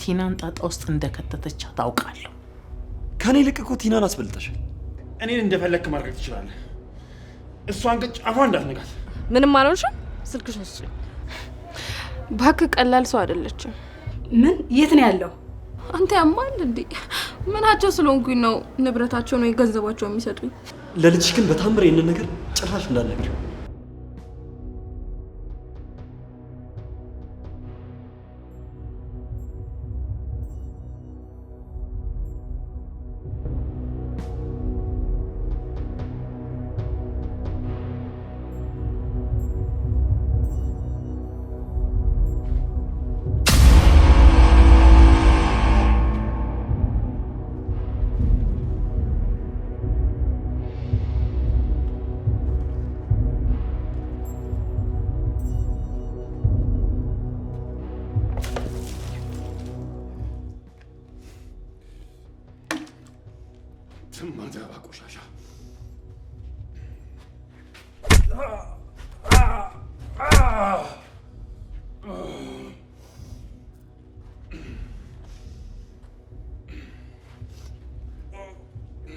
ቲናን ጣጣ ውስጥ እንደከተተቻ ታውቃለሁ። ከኔ ልክ እኮ ቲናን አስበልጠሻል። እኔን እንደፈለክ ማድረግ ትችላለህ። እሷን ግን ጫፏን እንዳትነካት። ምንም አልሆንሽም። ስልክሽ ወስጪኝ። እባክህ ቀላል ሰው አይደለችም። ምን የት ነው ያለው? አንተ ያማል እንዴ? ምናቸው ስለሆንኩኝ ነው ንብረታቸውን ወይ ገንዘባቸውን የሚሰጡኝ? ለልጅሽ ግን በታምር ይሄንን ነገር ጭራሽ እንዳትነግሪው። ትማዛባ ቆሻሻ።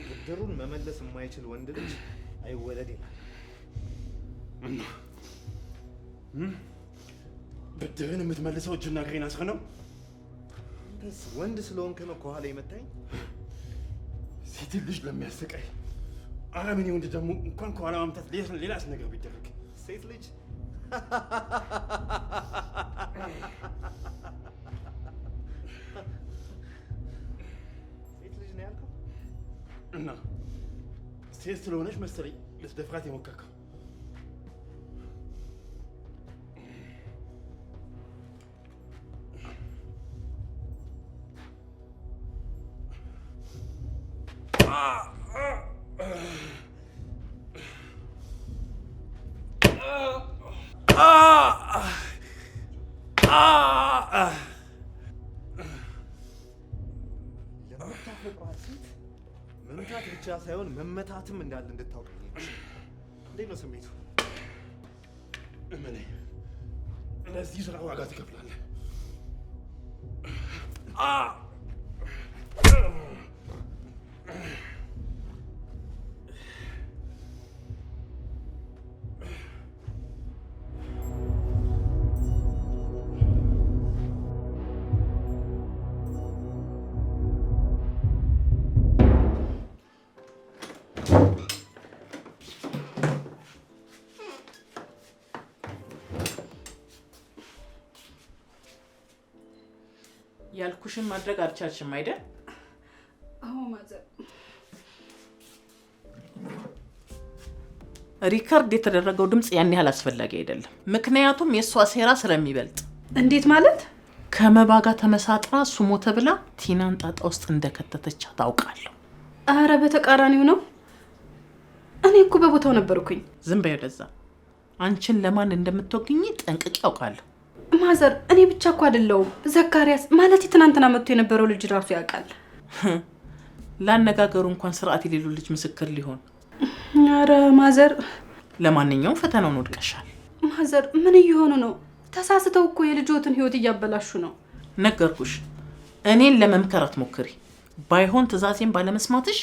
ብድሩን መመለስ የማይችል ወንድ ልጅ አይወለድ ይላል። ብድርን የምትመልሰው እጅና እግሬን አስረህ ነው? ወንድ ስለሆንክ ነው ከኋላ የመታኝ? ሴት ልጅ ለሚያሰቃይ አረመኔ ወንድ ደግሞ እንኳን ከኋላ ማምታት ሌላስ ነገር ቢደረግ ሴት ልጅ ሴት ልጅ ነው ያልከው? እና ሴት ስለሆነች መሰለኝ ልትደፍራት የሞከርከው። ለምታፈቅሯት ሴት መምታት ብቻ ሳይሆን መመታትም እንዳለ እንድታውቅ። እንዴት ነው ስሜቱ? እመነኝ፣ ለዚህ ስራ ዋጋ ትከፍላለህ። ያልኩሽን ማድረግ አልቻልሽም አይደል? አዎ ማዘር። ሪከርድ የተደረገው ድምጽ ያን ያህል አስፈላጊ አይደለም። ምክንያቱም የሷ ሴራ ስለሚበልጥ። እንዴት ማለት? ከመባ ጋር ተመሳጥራ እሱ ሞተ ብላ ቲናን ጣጣ ውስጥ እንደከተተቻ ታውቃለሁ። አረ በተቃራኒው ነው። እኔ እኮ በቦታው ነበርኩኝ። ዝም በይ ለዛ። አንቺን ለማን እንደምትወግኝ ጠንቅቄ አውቃለሁ። ማዘር፣ እኔ ብቻ እኮ አይደለሁም። ዘካሪያስ ማለት ትናንትና መጥቶ የነበረው ልጅ ራሱ ያውቃል። ላነጋገሩ እንኳን ስርዓት የሌለው ልጅ ምስክር ሊሆን። አረ ማዘር፣ ለማንኛውም ፈተናውን ወድቀሻል። ማዘር ምን እየሆኑ ነው? ተሳስተው እኮ የልጆትን ህይወት እያበላሹ ነው። ነገርኩሽ፣ እኔን ለመምከር አትሞክሪ። ባይሆን ትዕዛዜን ባለመስማትሽ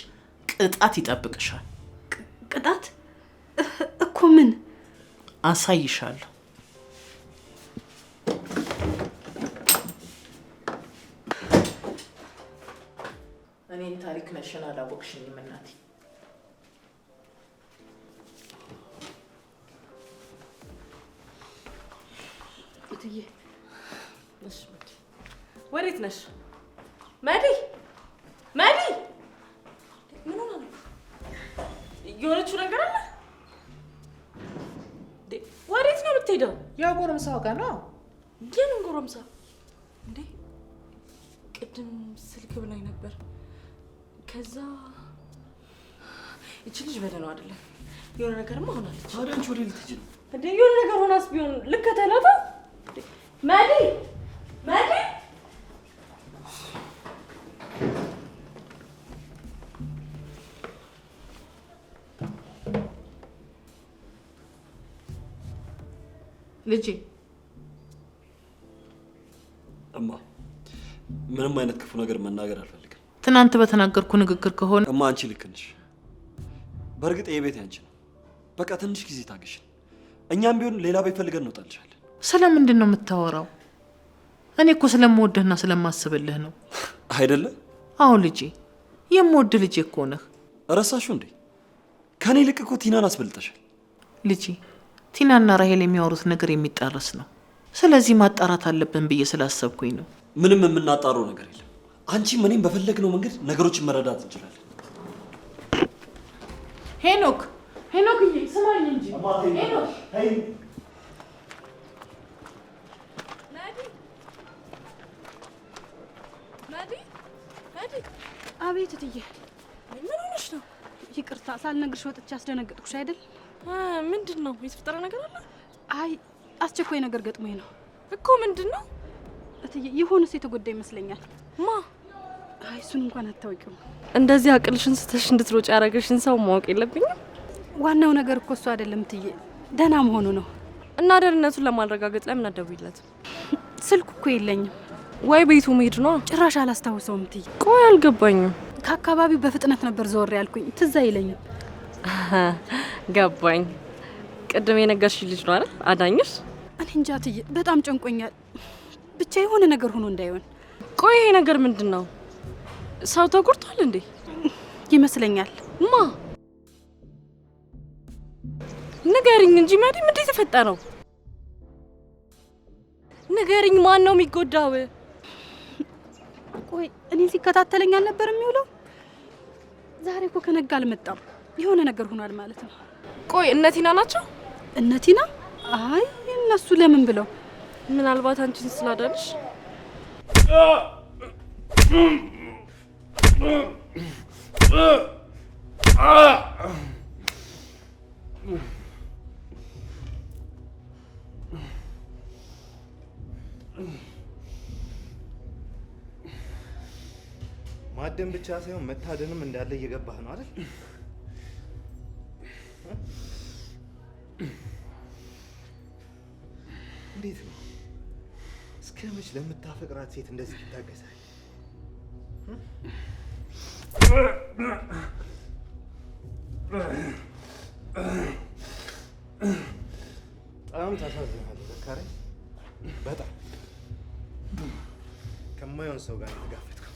ቅጣት ይጠብቅሻል። ቅጣት እኮ ምን? አሳይሻለሁ። እኔን ታሪክ ነሽን አላወቅሽኝም እናቴ። እትዬ ነሽ? ወዴት ነሽ? መዲ መዲ፣ ምን ሆነ ነው? የሆነችው ነገር አለ? ወዴት ነው የምትሄደው? ያው ጎረምሳው ጋር ነው። የምን ጎረምሳ እንዴ? ቅድም ስልክ ብላኝ ነበር። ከዛ እቺ ልጅ በደህና አይደለም። የሆነ ነገርማ ሆናለች። ታዲያ አንቺ ወዴት ልትሄጂ ነው? እንዴ የሆነ ነገር ሆናስ ቢሆን ልከተላታ? መዲ መዲ፣ ልጄ እማ ምንም አይነት ክፉ ነገር መናገር አልፈልግም። ትናንት በተናገርኩ ንግግር ከሆነ እማ አንቺ ልክ ነሽ። በእርግጥ ይሄ ቤት ያንቺ ነው። በቃ ትንሽ ጊዜ ታገሽን። እኛም ቢሆን ሌላ ቤት ፈልገን እንወጣልሻለን። ስለምንድን ነው የምታወራው? እኔ እኮ ስለምወድህና ስለማስብልህ ነው። አይደለ? አዎ ልጄ፣ የምወድ ልጄ እኮ ነህ። ረሳሽው እንዴ? ከኔ ይልቅ እኮ ቲናን አስበልጠሻል። ልጄ፣ ቲናና ራሄል የሚያወሩት ነገር የሚጣረስ ነው። ስለዚህ ማጣራት አለብን ብዬ ስላሰብኩኝ ነው። ምንም የምናጣረው ነገር የለም። አንቺም እኔም በፈለግነው መንገድ ነገሮችን መረዳት እንችላለን። ሄኖክ ሄኖክዬ፣ ስማኝ እንጂ ሄኖክ። አቤት እትዬ። ምን ሆነሽ ነው? ይቅርታ ሳልነግርሽ ወጥቼ አስደነገጥኩሽ አይደል? ምንድን ነው? የተፈጠረ ነገር አለ? አይ አስቸኳይ ነገር ገጥሞኝ ነው እኮ። ምንድን ነው እትዬ? የሆነስ የተጎዳ ይመስለኛል። ማ? አይ እሱን እንኳን አታውቂውም። እንደዚህ አቅልሽን ስተሽ እንድትሮጪ ያደረገሽን ሰው ማወቅ የለብኝም? ዋናው ነገር እኮ እሱ አይደለም እትዬ፣ ደህና መሆኑ ነው። እና ደህንነቱን ለማረጋገጥ ለምን አትደውይለትም? ስልኩ እኮ የለኝም። ወይ ቤቱ መሄድ ነው? ጭራሽ አላስታውሰውም እትዬ። ቆይ አልገባኝም። ከአካባቢው በፍጥነት ነበር ዞር ያልኩኝ፣ ትዝ አይለኝም። ገባኝ። ቅድም የነገርሽ ልጅ ነው አይደል አዳኝሽ? እኔ እንጃ እትዬ፣ በጣም ጨንቆኛል። ብቻ የሆነ ነገር ሆኖ እንዳይሆን። ቆይ ይሄ ነገር ምንድን ነው? ሰው ተቆርጧል እንዴ? ይመስለኛል። ማ? ንገሪኝ እንጂ ማዲ፣ ምንድን የተፈጠረው? ንገሪኝ፣ ማን ነው የሚጎዳው? ቆይ እኔ ሲከታተለኝ አልነበር የሚውለው? ዛሬ እኮ ከነጋ አልመጣም። የሆነ ነገር ሆኗል ማለት ነው። ቆይ እነ ቲና ናቸው? እነ ቲና? አይ እነሱ ለምን ብለው? ምናልባት አንቺን ስላዳንሽ። ማደን ብቻ ሳይሆን መታደንም እንዳለ እየገባህ ነው አይደል? እንዴት ነው? እስከ መች ለምታፈቅራት ሴት እንደዚህ ይታገሳል? በጣም ታሳዝናለህ ዘካሪያስ። በጣም ከማይሆን ሰው ጋር የተጋፈጥከው።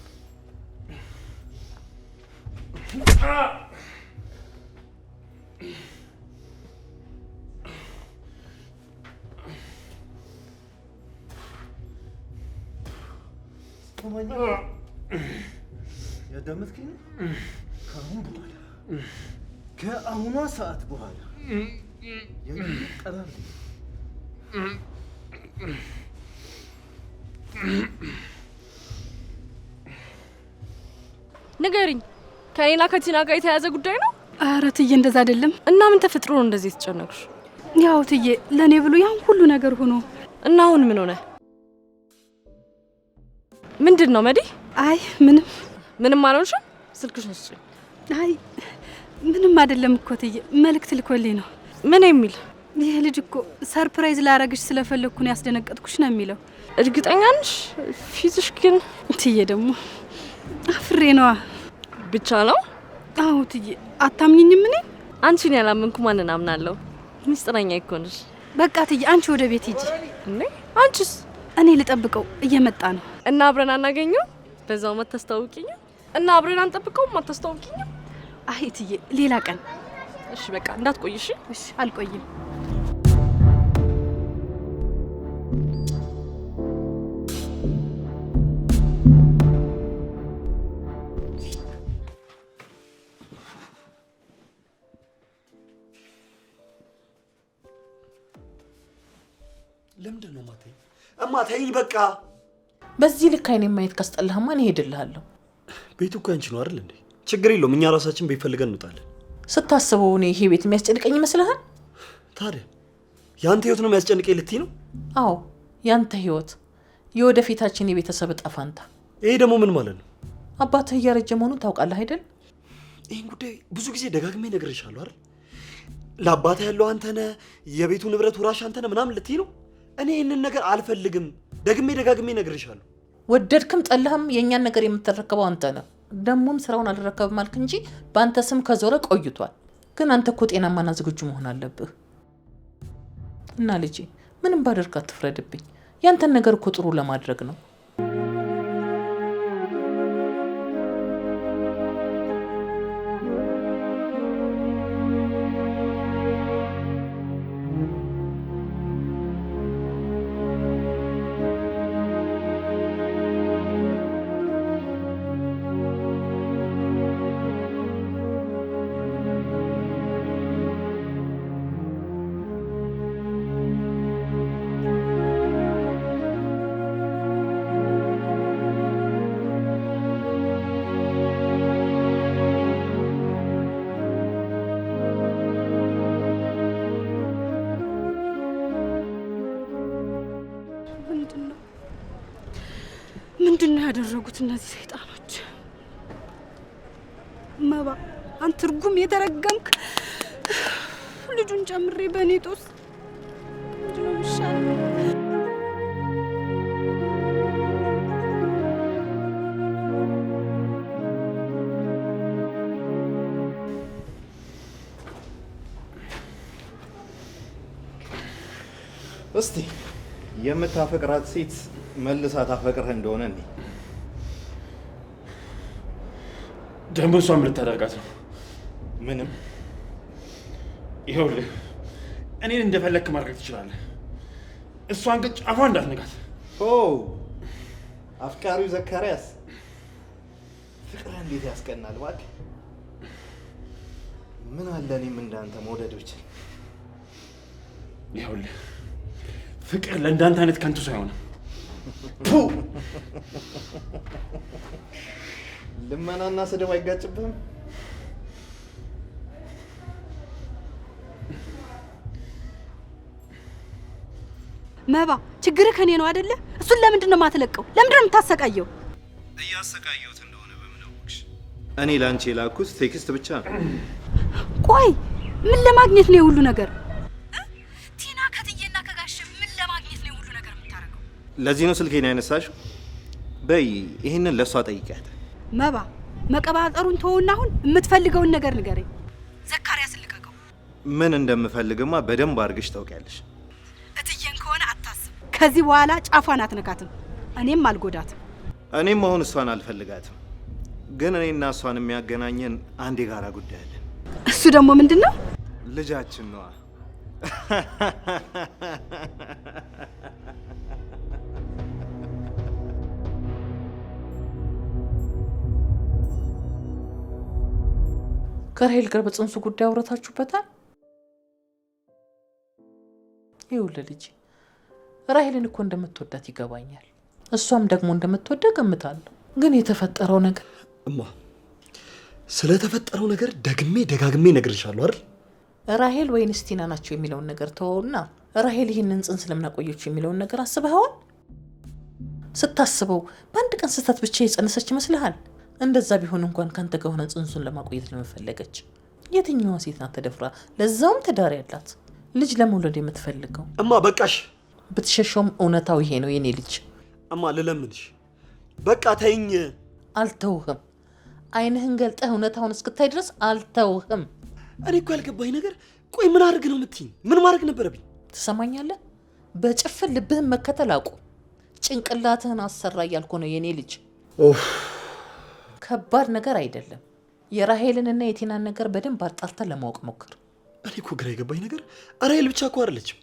ያዳመጥከኝ ነው? ከአሁኗ ሰዓት በኋላ ቀላል ንገሪኝ፣ ከኔና ከቲና ጋር የተያያዘ ጉዳይ ነው? ኧረ ትዬ እንደዛ አይደለም። እና ምን ተፈጥሮ ነው እንደዚህ የተጨነቅሽ? ያው ትዬ ለኔ ብሎ ያን ሁሉ ነገር ሆኖ እና አሁን ምን ሆነ? ምንድን ነው መዲ? አይ ምንም አልሆንሽም? ስልክሽን ስጪኝ። አይ ምንም አይደለም እኮ ትዬ፣ መልእክት ልኮልኝ ነው። ምን የሚል? ይህ ልጅ እኮ ሰርፕራይዝ ላረግሽ ስለፈለግኩ ነው ያስደነገጥኩሽ ነው የሚለው። እርግጠኛ ነሽ? ፊትሽ ግን ትዬ ደግሞ አፍሬ ነዋ። ብቻ ነው? አዎ ትዬ፣ አታምኝኝም? እኔ አንቺን ያላመንኩ ማንን አምናለሁ? ሚስጥረኛ እኮ ነሽ። በቃ ትዬ አንቺ ወደ ቤት ሂጂ። እንዴ አንቺስ? እኔ ልጠብቀው፣ እየመጣ ነው። እና አብረን አናገኘው? በዛው መታስተዋውቂኝ። እና አብረን አንጠብቀውም? አታስተዋውቂኝ? አይ ትዬ ሌላ ቀን። እሺ በቃ እንዳትቆይሽ። እሺ አልቆይም። ለምንድን ነው ማተኝ? እማ ተይኝ በቃ። በዚህ ልክ አይኔን ማየት ካስጠላህማ እኔ እሄድልሃለሁ። ቤቱ እኮ ያንቺ ነው አይደል እንዴ? ችግር የለውም፣ እኛ ራሳችን ቤት ፈልገን እንውጣለን። ስታስበው እኔ ይሄ ቤት የሚያስጨንቀኝ ይመስልሃል? ታዲያ ያንተ ህይወት ነው የሚያስጨንቀኝ ልትይ ነው? አዎ ያንተ ህይወት፣ የወደፊታችን የቤተሰብ እጣ ፈንታ። ይሄ ደግሞ ምን ማለት ነው? አባትህ እያረጀ መሆኑን ታውቃለህ አይደል? ይህን ጉዳይ ብዙ ጊዜ ደጋግሜ ነግሬሻለሁ አይደል? ለአባትህ ያለው አንተ ነህ፣ የቤቱ ንብረት ወራሽ አንተ ነህ ምናምን ልትይ ነው? እኔ ይህንን ነገር አልፈልግም። ደግሜ ደጋግሜ ነግሬሻለሁ። ወደድክም ጠላህም የእኛን ነገር የምትረከበው አንተ ነህ። ደሞም ስራውን አልረከብም አልክ እንጂ በአንተ ስም ከዞረ ቆይቷል። ግን አንተ እኮ ጤናማና ዝግጁ መሆን አለብህ። እና ልጄ ምንም ባደርግ አትፍረድብኝ። ያንተን ነገር እኮ ጥሩ ለማድረግ ነው። ምንድን ነው ያደረጉት እነዚህ ሰይጣኖች? መባ አንተ ትርጉም የተረገምክ ልጁን ጨምሬ በእኔ ጦስ ምንድን ነው የሚሻለው? እስቲ የምታፈቅራት ሴት መልሳ ታፈቅርህ እንደሆነ እንዴ? ደግሞ እሷ ምን ልታደርጋት ነው? ምንም። ይኸውልህ እኔን እንደፈለግክ ማድረግ ትችላለህ። እሷን ግን ጫፏ እንዳትነካት። ኦ አፍቃሪው ዘካርያስ ፍቅር እንዴት ያስቀናል እባክህ። ምን አለ እኔም እንዳንተ መውደድ ብችል። ይኸውልህ ፍቅር ለእንዳንተ አይነት ከንቱ ሰው አይሆንም። ልመናና ስድብ አይጋጭብህም? መባ ችግርህ ከኔ ነው አይደለ? እሱን ለምንድን ነው የማትለቀው? ለምንድን ነው የምታሰቃየው? እያሰቃየሁት እንደሆነ በምን አወቅሽ? እኔ ላንቺ የላኩት ቴክስት ብቻ ነው። ቆይ ምን ለማግኘት ነው የሁሉ ነገር? ቲና ከትዬና ከጋሽ ምን ለማግኘት ነው የሁሉ ነገር የምታረገው? ለዚህ ነው ስልኬን ያነሳሽው? በይ ይሄንን ለሷ ጠይቂያት። መባ መቀባጠሩን ተውና አሁን የምትፈልገውን ነገር ንገረኝ። ዘካርያስ ልቀቀው። ምን እንደምፈልግማ በደንብ አድርግሽ ታውቂያለሽ። እትዬን ከሆነ አታስብ። ከዚህ በኋላ ጫፏን አትነካትም፣ እኔም አልጎዳትም። እኔም አሁን እሷን አልፈልጋትም፣ ግን እኔና እሷን የሚያገናኘን አንድ የጋራ ጉዳይ አለን። እሱ ደግሞ ምንድን ነው? ልጃችን ነዋ። ከራሄል ጋር በጽንሱ ጉዳይ አውረታችሁበታል? ይኸውልህ ልጅ ራሄልን እኮ እንደምትወዳት ይገባኛል። እሷም ደግሞ እንደምትወደ ገምታለሁ። ግን የተፈጠረው ነገር እማ ስለተፈጠረው ነገር ደጋግሜ ነግርሻለሁ አይደል? ራሄል ወይንስ ቲና ናቸው የሚለውን ነገር ተወውና ራሄል ይህንን ጽንስ ለምን አቆየችው የሚለውን ነገር አስበኸዋል? ስታስበው በአንድ ቀን ስህተት ብቻ የጸነሰች ይመስልሃል? እንደዛ ቢሆን እንኳን ካንተ ጋር ሆነ ጽንሱን ለማቆየት ለመፈለገች የትኛዋ ሴት ናት ተደፍራ ለዛውም ትዳር ያላት ልጅ ለመውለድ የምትፈልገው? እማ በቃሽ። ብትሸሸውም እውነታው ይሄ ነው የኔ ልጅ። እማ ልለምንሽ በቃ ተይኝ። አልተውህም። አይንህን ገልጠህ እውነታውን እስክታይ ድረስ አልተውህም። እኔ እኮ ያልገባኝ ነገር ቆይ ምን አድርግ ነው የምትይኝ? ምን ማድረግ ነበረብኝ? ትሰማኛለህ? በጭፍን ልብህን መከተል አቁም። ጭንቅላትህን አሰራ እያልኩ ነው የኔ ልጅ። ከባድ ነገር አይደለም። የራሄልንና የቲናን ነገር በደንብ አጣርተን ለማወቅ ሞክር። እኔ እኮ ግራ የገባኝ ነገር ራሄል ብቻ እኮ አይደለችም፣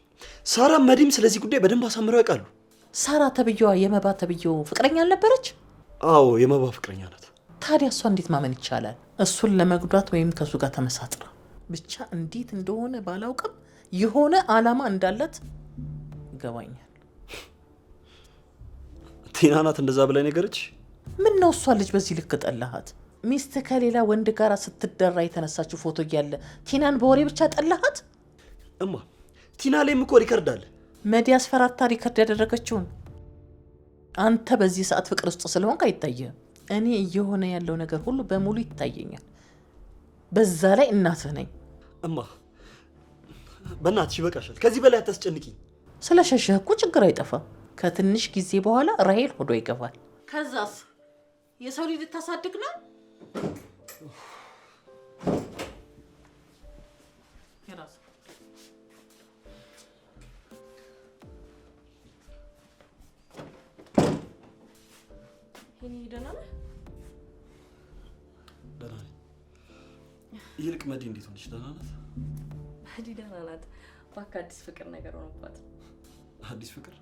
ሳራ መዲም ስለዚህ ጉዳይ በደንብ አሳምረው ያውቃሉ። ሳራ ተብዬዋ የመባ ተብዬው ፍቅረኛ አልነበረች? አዎ የመባ ፍቅረኛ ናት። ታዲያ እሷ እንዴት ማመን ይቻላል? እሱን ለመጉዳት ወይም ከሱ ጋር ተመሳጥራ ብቻ እንዴት እንደሆነ ባላውቅም የሆነ አላማ እንዳላት ይገባኛል። ቲና ናት እንደዛ ብላ ነገረች? ምን ነው እሷ ልጅ በዚህ ልክ ጠላሃት? ሚስት ከሌላ ወንድ ጋር ስትደራ የተነሳችው ፎቶ እያለ ቲናን በወሬ ብቻ ጠላሃት? እማ ቲና ላይም እኮ ሪከርድ አለ። መዲ አስፈራርታ ሪከርድ ያደረገችውን። አንተ በዚህ ሰዓት ፍቅር ውስጥ ስለሆንክ አይታየህም። እኔ እየሆነ ያለው ነገር ሁሉ በሙሉ ይታየኛል። በዛ ላይ እናትህ ነኝ። እማ በእናትሽ ይበቃሻል። ከዚህ በላይ አታስጨንቂኝ። ስለሸሸህ እኮ ችግር አይጠፋም። ከትንሽ ጊዜ በኋላ ራሄል ሆዶ ይገባል። ከዛስ የሰው ልጅ ልታሳድግ ነው? የራስ ሄኒ ደህና ነህ? ደህና ነኝ። ይልቅ መዲ እንዴት ሆነች? ደህና ናት? መዲ ደህና ናት። እባክህ አዲስ ፍቅር ነገር ሆነባት። አዲስ ፍቅር?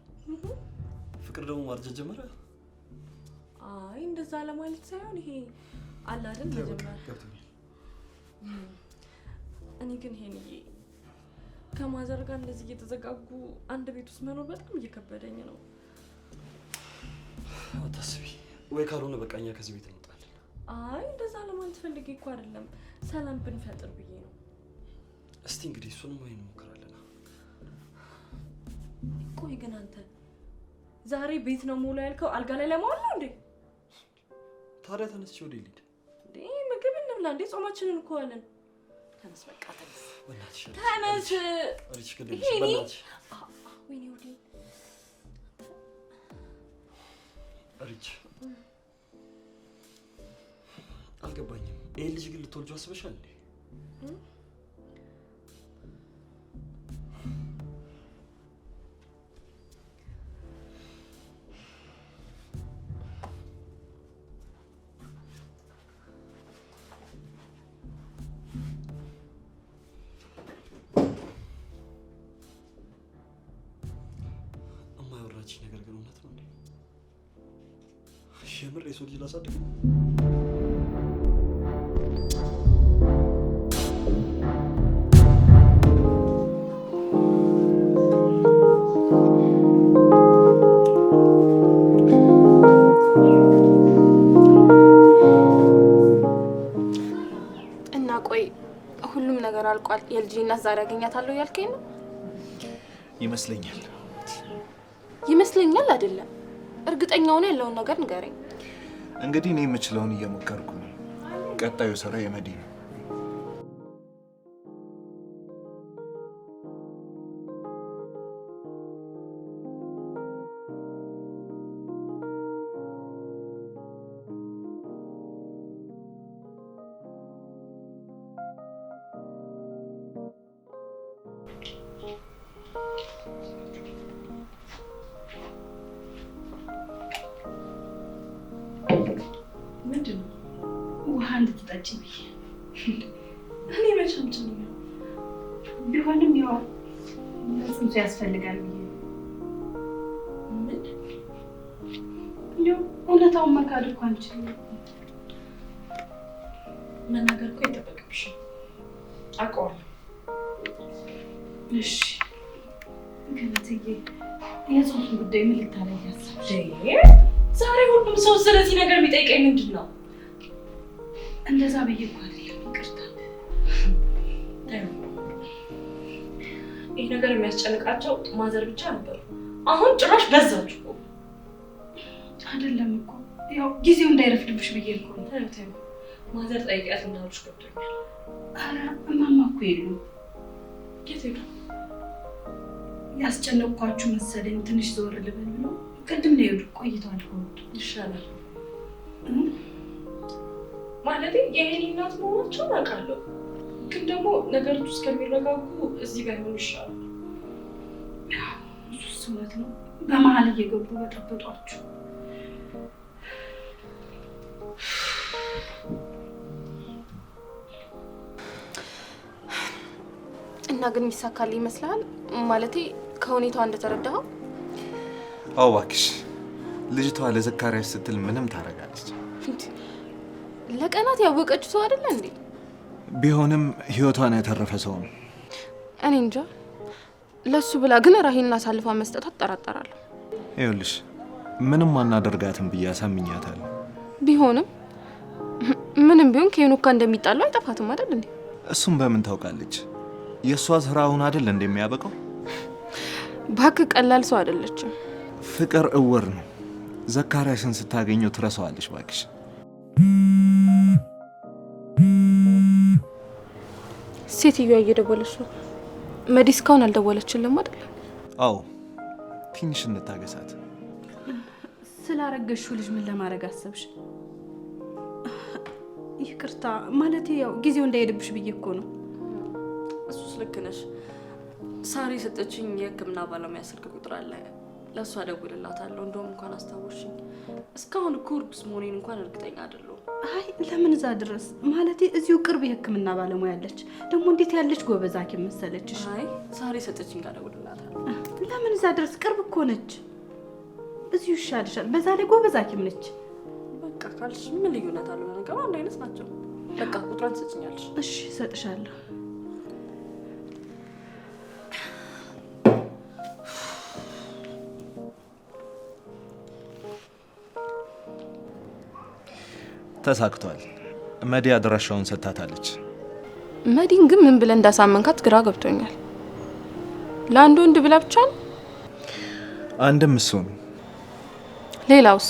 ፍቅር ደግሞ ማርጀት ጀመረ? አይ እንደዛ ለማለት ሳይሆን ይሄ አለ አይደል መጀመሪያ። እኔ ግን ሄኒዬ ከማዘር ጋር እንደዚህ እየተዘጋጉ አንድ ቤት ውስጥ መኖር በጣም እየከበደኝ ነው። አታስቢ። ወይ ካልሆነ በቃ እኛ ከዚህ ቤት እንወጣለን። አይ እንደዛ ለማለት ፈልጌ እኮ አይደለም፣ ሰላም ብንፈጥር ብዬ ነው። እስቲ እንግዲህ እሱንም ወይ እንሞክራለን። ቆይ ግን አንተ ዛሬ ቤት ነው ሙሉ ያልከው አልጋ ላይ ለማዋል ነው እንዴ? ታዲያ ተነስቼ ወደ ልሂድ እንዴ? ምግብ እንብላ እንዴ? ጾማችንን እኮ አለን። ተነስ በቃ ተነስ። በእናትሽ ተነስ። አሪች ከደልሽ በእናትሽ ወይኔ ወዲ አሪች አልገባኝም። ይሄ ልጅ ግን ልትወልጂው አስበሻል እንዴ? እማያወራችኝ ነገር ግን እውነት ነው እንዴ? የምር የሰው ልጅ ላሳድግ ነው? እና ቆይ ሁሉም ነገር አልቋል። የልጅ እናት ዛሬ አገኛታለሁ ያልከኝ ነው? ይመስለኛል። ይመስለኛል አይደለም፣ እርግጠኛ ሆነ ያለውን ነገር ንገረኝ። እንግዲህ እኔ የምችለውን እየሞከርኩ ነው። ቀጣዩ ስራ የመዲ ነው። ምንድን ነው? ውሃ እንድትጠጪ ብዬ። እኔ መቼም ጭምር ቢሆንም ያው ጽንሱ ያስፈልጋል ብዬ። ምን እውነታውን መካድ እኮ አንችልም። መናገር እኮ አይጠበቅብሽም። አውቀዋለሁ። እሺ ግን እትዬ የጽንሱ ጉዳይ ምን ልታደርጊ አሰብሽ? ዛሬ ሁሉም ሰው ስለዚህ ነገር ቢጠይቀኝ ምንድን ነው? እንደዛ ብዬ እኮ አይደለም። ይቅርታ። ይህ ነገር የሚያስጨንቃቸው ማዘር ብቻ ነበሩ። አሁን ጭራሽ በዛችሁ እኮ። አይደለም እኮ ያው ጊዜው እንዳይረፍድብሽ ብዬ እኮ ነው። ተይው ማዘር ጠይቂያት እንዳሉሽ ገብቶኛል። ኧረ እማማ እኮ የሉም። የት ሄዱ? ያስጨነቅኳችሁ መሰለኝ። ትንሽ ዘወር ልበል ብለው ቅድም ነው የሄዱት። ቆይተዋል። ይሻላል ማለቴ የኔ እናት መሆናቸውን አውቃለሁ፣ ግን ደግሞ ነገሮች እስከሚረጋጉ እዚህ ጋር ይሆን ይሻላል። እሱስ እውነት ነው። በመሀል እየገቡ በጠበጧችሁ። እና ግን ይሳካል ይመስላል? ማለቴ ከሁኔታዋ እንደተረዳኸው? አዎ እባክሽ፣ ልጅቷ ለዘካሪያስ ስትል ምንም ታደርጋለች። ለቀናት ያወቀችው ሰው አይደለ እንዴ? ቢሆንም ህይወቷን ያተረፈ ሰው ነው። እኔ እንጃ። ለሱ ብላ ግን ራሂልን አሳልፋ መስጠት አጠራጠራለሁ። ይኸውልሽ ምንም አናደርጋትም ብዬ አሳምኛታለሁ። ቢሆንም ምንም ቢሆን ከሄኖክ ጋር እንደሚጣሉ አይጠፋትም አይደል እንዴ? እሱም በምን ታውቃለች? የእሷ ስራ አሁን አይደል እንደሚያበቃው። እባክህ ቀላል ሰው አይደለችም። ፍቅር እውር ነው። ዘካሪያስን ስታገኘው ትረሳዋለች። እባክሽ ሴትዮዋ እየደወለች ነው። መዲ እስካሁን አልደወለችልም አይደል? አዎ ትንሽ እንታገሳት። ስለ ስላረገሽው ልጅ ምን ለማድረግ አሰብሽ? ይቅርታ ማለት ያው ጊዜው እንዳይሄድብሽ ብዬ እኮ ነው። እሱስ ልክ ነሽ። ሳሪ ሰጠችኝ የህክምና ባለሙያ ስልክ ቁጥር አለ። ለእሷ እደውልላታለሁ። እንደውም እንኳን አስታወሽኝ። እስካሁን እኮ እርጉዝ መሆኔን እንኳን እርግጠኛ አይደለሁም። አይ ለምን እዛ ድረስ ማለት እዚሁ ቅርብ የህክምና ባለሙያ አለች። ደግሞ እንዴት ያለች ጎበዝ ሐኪም መሰለችሽ። አይ ሳሪ ሰጠችኝ ጋር እደውልላታለሁ። ለምን እዛ ድረስ ቅርብ እኮ ነች። እዚሁ ይሻልሻል። በዛ ላይ ጎበዝ ሐኪም ነች። በቃ ካልሽ ምን ልዩነት አለው? ነገሩ አንድ አይነት ናቸው። በቃ ቁጥሯን ትሰጭኛለሽ? እሺ እሰጥሻለሁ። ተሳክቷል። መዲ አድራሻውን ሰጥታታለች። መዲን ግን ምን ብለ እንዳሳመንካት ግራ ገብቶኛል። ለአንድ ወንድ ብላ ብቻ ነው? አንድም እሱ ነው። ሌላውስ?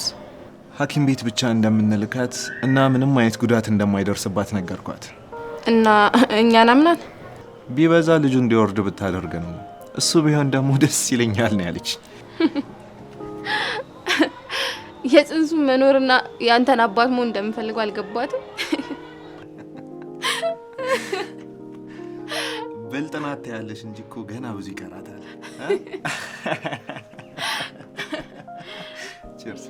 ሐኪም ቤት ብቻ እንደምንልካት እና ምንም አይነት ጉዳት እንደማይደርስባት ነገርኳት። እና እኛን አምናት ቢበዛ ልጁ እንዲወርድ ብታደርግ ነው። እሱ ቢሆን ደግሞ ደስ ይለኛል ነው ያለች። የጽንሱ መኖርና ያንተን አባት መሆን እንደምፈልገው አልገባትም። በልጥናት ያለሽ እንጂ እኮ ገና ብዙ ይቀራታል። ቺርስ።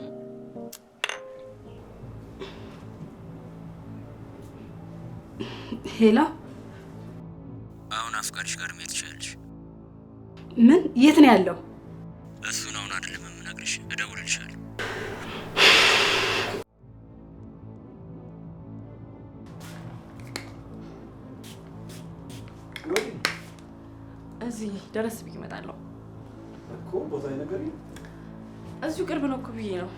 ሄሎ፣ አሁን አፍቃሪሽ ጋር መሄድ ትችላለሽ። ምን? የት ነው ያለው? እሱን አሁን አይደለም የምነግርሽ፣ እደውልልሻለሁ። እዚህ ደረስ ብዬ እመጣለሁ እኮ። ቦታ ነገር እዚሁ ቅርብ ነው እኮ ብዬ ነው።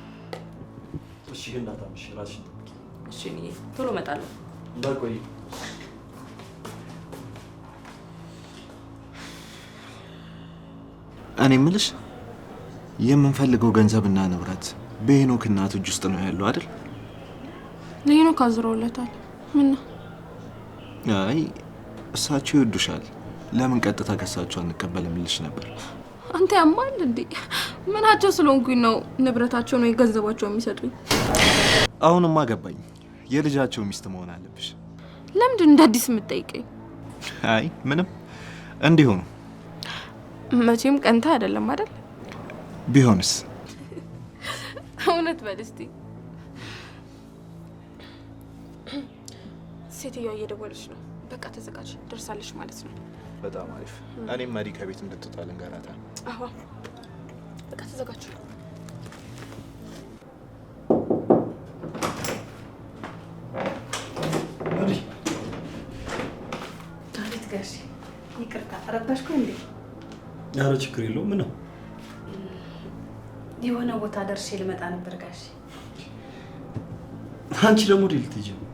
እሺ ግን እንዳታምሽ፣ ራስሽን ጠብቂ። እሺ እኔ ቶሎ እመጣለሁ። እንዳትቆይ። እኔ የምልሽ የምንፈልገው ገንዘብና ንብረት በሄኖክ እናት እጅ ውስጥ ነው ያለው አይደል? ለሄኖክ አዝረውለታል። ምን ነው? አይ እሳቸው ይወዱሻል። ለምን ቀጥታ ከሳቸው አንቀበልም ልልሽ ነበር። አንተ ያማል እንዴ? ምናቸው ስለሆንኩኝ ነው ንብረታቸውን ወይ ገንዘባቸውን የሚሰጡኝ? አሁንማ ገባኝ። የልጃቸው ሚስት መሆን አለብሽ። ለምንድን እንደ አዲስ የምትጠይቀኝ? አይ ምንም እንዲሁ ነው። መቼም ቀንታ አይደለም አይደል? ቢሆንስ? እውነት በል እስቲ። ሴትዮዋ እየደወለች ነው። በቃ ተዘጋጅ፣ ደርሳለች ማለት ነው። በጣም አሪፍ። እኔም መዲ ከቤት እንድትወጣ ልንገራታ። አዎ በቃ ተዘጋጅ። መዲ። አቤት ጋሼ፣ ይቅርታ ረባሽኩ እንዴ? ኧረ ችግር የለውም። ምን ነው? የሆነ ቦታ ደርሼ ልመጣ ነበር ጋሼ። አንቺ ደግሞ ወዴት ልትሄጂ ነው?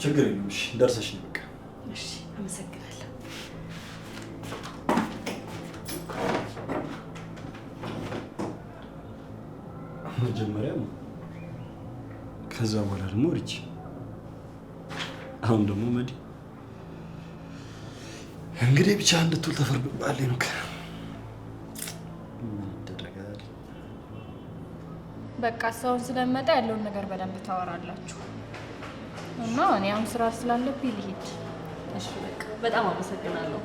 ችግር የለውም። እሺ ደርሰሽ ነው በቃ። እሺ አመሰግናለሁ። መጀመሪያ ከዛ በኋላ ደግሞ ሪች፣ አሁን ደግሞ መዲ። እንግዲህ ብቻ እንድትውል ተፈርዶብሃል ነው። በቃ ሰውን ስለመጣ ያለውን ነገር በደንብ ታወራላችሁ እና እኔ አሁን ስራ ስላለብኝ ልሂድ። እሺ በቃ በጣም አመሰግናለሁ።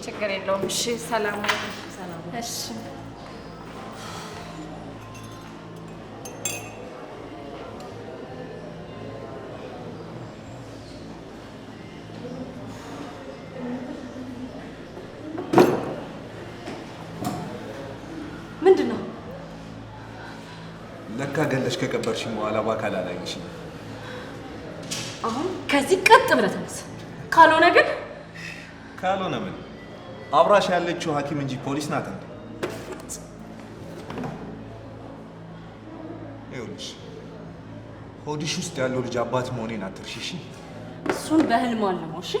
ችግር የለውም። እሺ ሰላም። ሰላም። እሺ ምንድን ነው? ለካ ገለሽ ከቀበርሽኝ በኋላ በአካል አላየሽኝ። አሁን ከዚህ ቀጥ ብለህ ተነስ። ካልሆነ ግን ካልሆነ ምን? አብራሽ ያለችው ሐኪም እንጂ ፖሊስ ናት እንዴ? ይኸውልሽ ሆዲሽ ውስጥ ያለው ልጅ አባት መሆኔን አትርሺ እሺ? እሱን በህልም አለመው። እሺ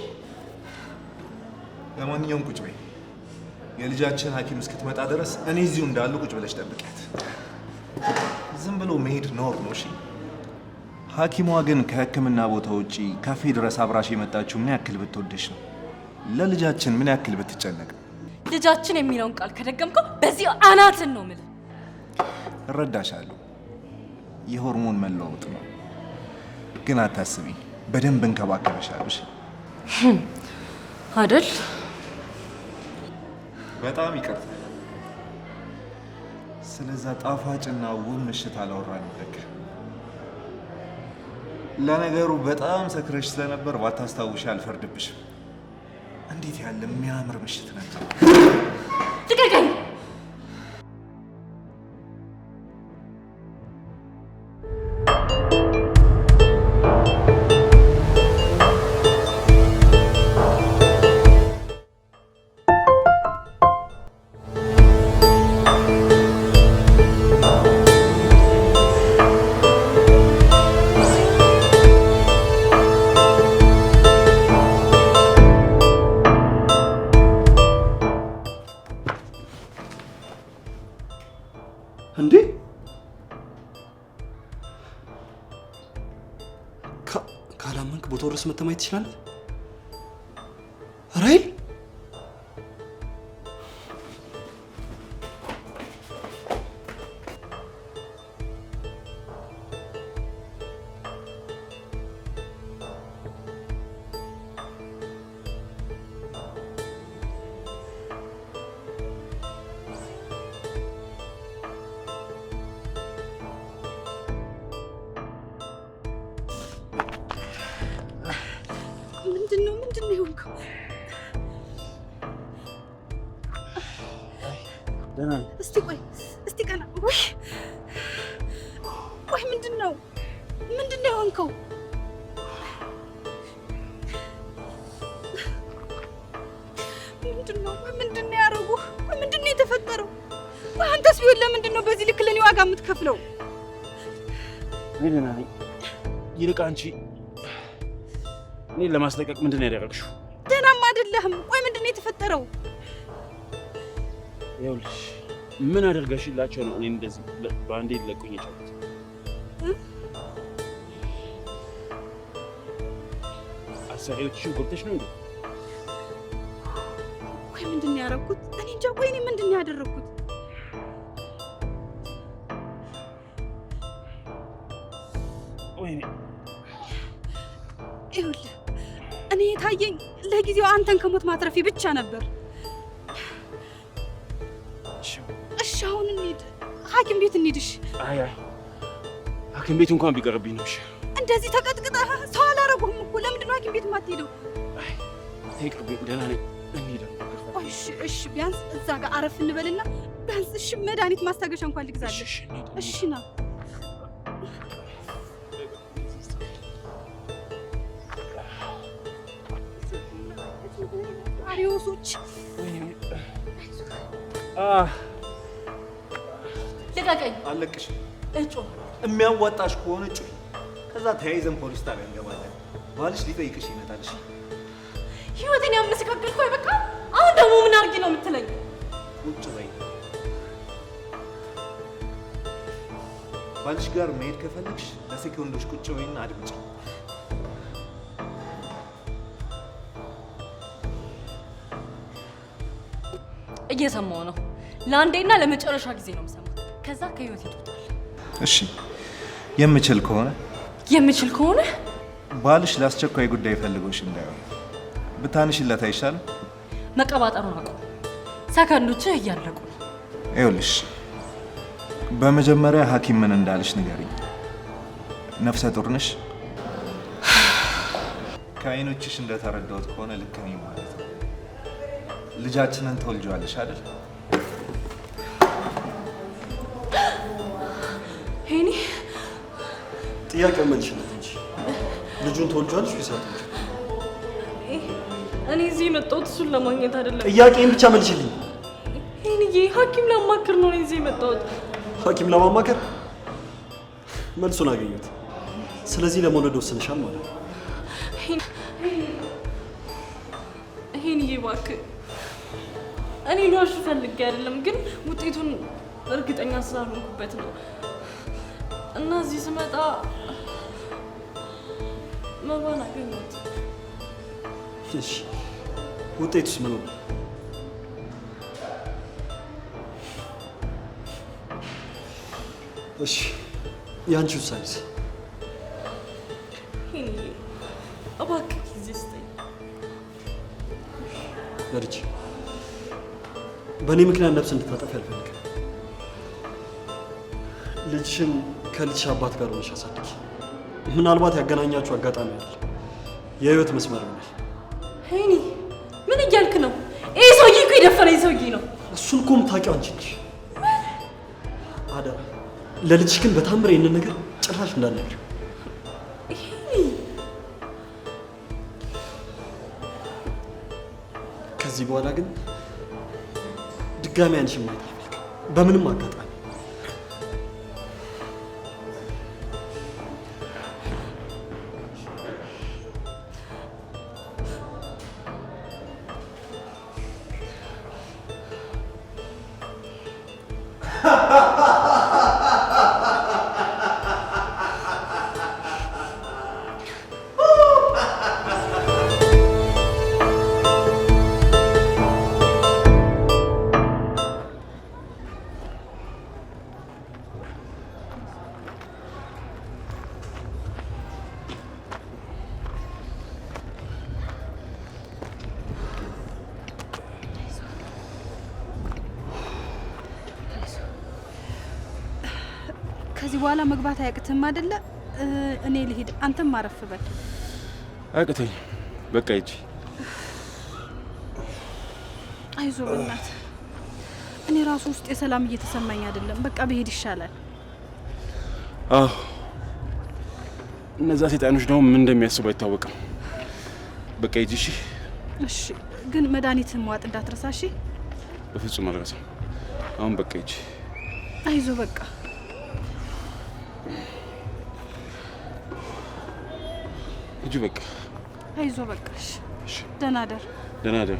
ለማንኛውም ቁጭ በይ። የልጃችን ሐኪም እስክትመጣ ድረስ እኔ እዚሁ እንዳሉ ቁጭ ብለሽ ጠብቂያት። ዝም ብሎ መሄድ ነውር ነው እሺ? ሐኪሟ ግን ከሕክምና ቦታ ውጪ ካፌ ድረስ አብራሽ የመጣችው ምን ያክል ብትወደሽ ነው? ለልጃችን ምን ያክል ብትጨነቅ? ልጃችን የሚለውን ቃል ከደገምከው በዚህ አናትን ነው የምልህ። እረዳሻለሁ። የሆርሞን መለዋወጥ ነው። ግን አታስቢ፣ በደንብ እንከባከበሻለሽ አይደል? በጣም ይቅርታ። ስለዛ ጣፋጭና ውብ ምሽት አላወራንም ለካ። ለነገሩ በጣም ሰክረሽ ስለነበር ባታስታውሽ አልፈርድብሽም። እንዴት ያለ የሚያምር ምሽት ነበር። ልቀቀኝ! እንዴ ካላመንክ ቦታው ድረስ መተህ ማየት ትችላለህ። ራይል ምንድን ነው የሆንከው? ደህና ነኝ። እስቲ ቀና። ወይ ምንድን ነው የሆንከው? ምንድን ነው ያደረጉህ? ወይ ምንድን ነው የተፈጠረው? ወይ አንተስ ቢሆን ለምንድን ነው በዚህ ልክ ለኔ ዋጋ የምትከፍለው? እኔ ደህና ነኝ። ይልቅ አንቺ እኔን ለማስለቀቅ ምንድን ነው ያደረግሽው? ደህናም አይደለህም። ቆይ ምንድን ነው የተፈጠረው? ይኸውልሽ ምን አደርገሽላቸው ነው እኔ እንደዚህ በአንዴ ሊለቁኝ የቻሉት? አሰሪዎችሽን ጎብተሽ ነው እንዴ? ቆይ ምንድን ነው ያደረኩት? እኔ እንጃ። ቆይ እኔ ምንድን ነው ያደረኩት? ወይኔ ይኸውልህ እኔ የታየኝ ለጊዜው አንተን ከሞት ማትረፊ ብቻ ነበር። እሺ አሁን እንሂድ፣ ሐኪም ቤት እንሂድ። እሺ። አይ ሐኪም ቤት እንኳን ቢቀርብኝ ነው። እሺ እንደዚህ ተቀጥቅጠህ ሰው አላረጉህም እኮ። ለምንድን ነው ሐኪም ቤት የማትሄደው? ይቅርብኝ፣ ደህና ነኝ። እንሂድ። እሺ ቢያንስ እዛ ጋር አረፍ እንበልና ቢያንስ እሺ መድኃኒት ማስታገሻ እንኳን ልግዛለህ። እሺ ና አሪዮሶች ልቀቀኝ! አለቅሽም። እጮ የሚያዋጣሽ ከሆነ ጩይ። ከዛ ተያይዘን ፖሊስ ጣቢያ እንገባለን። ባልሽ ሊጠይቅሽ ይመጣል። እሺ ህይወቴን ያመሰቃቀልኩ በቃ። አሁን ደግሞ ምን አድርጊ ነው የምትለኝ? ቁጭ በይ። ባልሽ ጋር መሄድ ከፈለግሽ ለሴኮንዶች ቁጭ በይና አድምጪ። እየሰማሁ ነው። ለአንዴና ለመጨረሻ ጊዜ ነው የምሰማው። ከዛ ከህይወት ይወጣል። እሺ የምችል ከሆነ ባልሽ ለአስቸኳይ ጉዳይ ፈልጎሽ እንዳይሆን ብታንሽለት አይሻልም? መቀባጠሩን አቁም። ሰከንዶችህ እያለቁ ነው። ይኸውልሽ በመጀመሪያ ሐኪም ምን እንዳልሽ ንገሪኝ። ነፍሰ ጡር ነሽ? ከአይኖችሽ እንደተረዳሁት ከሆነ ልክ ነኝ ማለት ነው። ልጃችንን ትወልጂዋለሽ አይደል? ሄኒ ጥያቄው መልሽለት እንጂ ልጁን ትወልጂዋለሽ ወይስ አትወልጂው? እኔ እዚህ የመጣሁት እሱን ለማግኘት አይደለም። ጥያቄን ብቻ መልሽልኝ። ሄኒዬ ሐኪም ላማክር ነው እዚህ የመጣሁት። ሐኪም ለማማከር? መልሱን አገኙት። ስለዚህ ለመውለድ ወስንሻል ማለት ነው። ሄኒዬ እባክህ፣ እኔ ልዋሽ ፈልጌ አይደለም፣ ግን ውጤቱን እርግጠኛ ስላልሆንኩበት ነው። እና እዚህ ስመጣ መባን አገኘሁት። እሺ ውጤቱስ ምን ሆነ? እሺ ያንቺ ውሳኔስ? ሄኒዬ እባክህ ጊዜ ስጠኝ። ልጅ በእኔ ምክንያት ነፍስ እንድታጠፊ አልፈልግም። ልጅሽን ከልጅሽ አባት ጋር ሆነሽ አሳድጊ። ምናልባት ያገናኛችሁ አጋጣሚ አለ፣ የህይወት መስመር ይሆናል። ሄኒ ምን እያልክ ነው? ይህ ሰውዬ እኮ የደፈረኝ ሰውዬ ነው። እሱን እኮ የምታውቂው አንቺ ነሽ። አደራ ለልጅሽ ግን በታምር ይህንን ነገር ጭራሽ እንዳትነግሪው። ከዚህ በኋላ ግን ድጋሚ አንቺን ማየት አልፈልግም በምንም አጋጣሚ። ከዚህ በኋላ መግባት አያቅትም አይደለ? እኔ ልሂድ፣ አንተም ማረፍ በል። አቅተኝ በቃ ሂጂ። አይዞ በእናት እኔ ራሱ ውስጥ የሰላም እየተሰማኝ አይደለም። በቃ ብሄድ ይሻላል። አዎ እነዛ ሴጣኖች ደግሞ ምን እንደሚያስቡ አይታወቅም። በቃ ሂጂ እሺ። እሺ ግን መድኃኒትህን መዋጥ እንዳትረሳ እሺ። በፍጹም አልረሳም። አሁን በቃ ሂጂ። አይዞ በቃ ሂጂ በቃ አይዞ በቃ። እሺ ደህና ደር። ደህና ደር።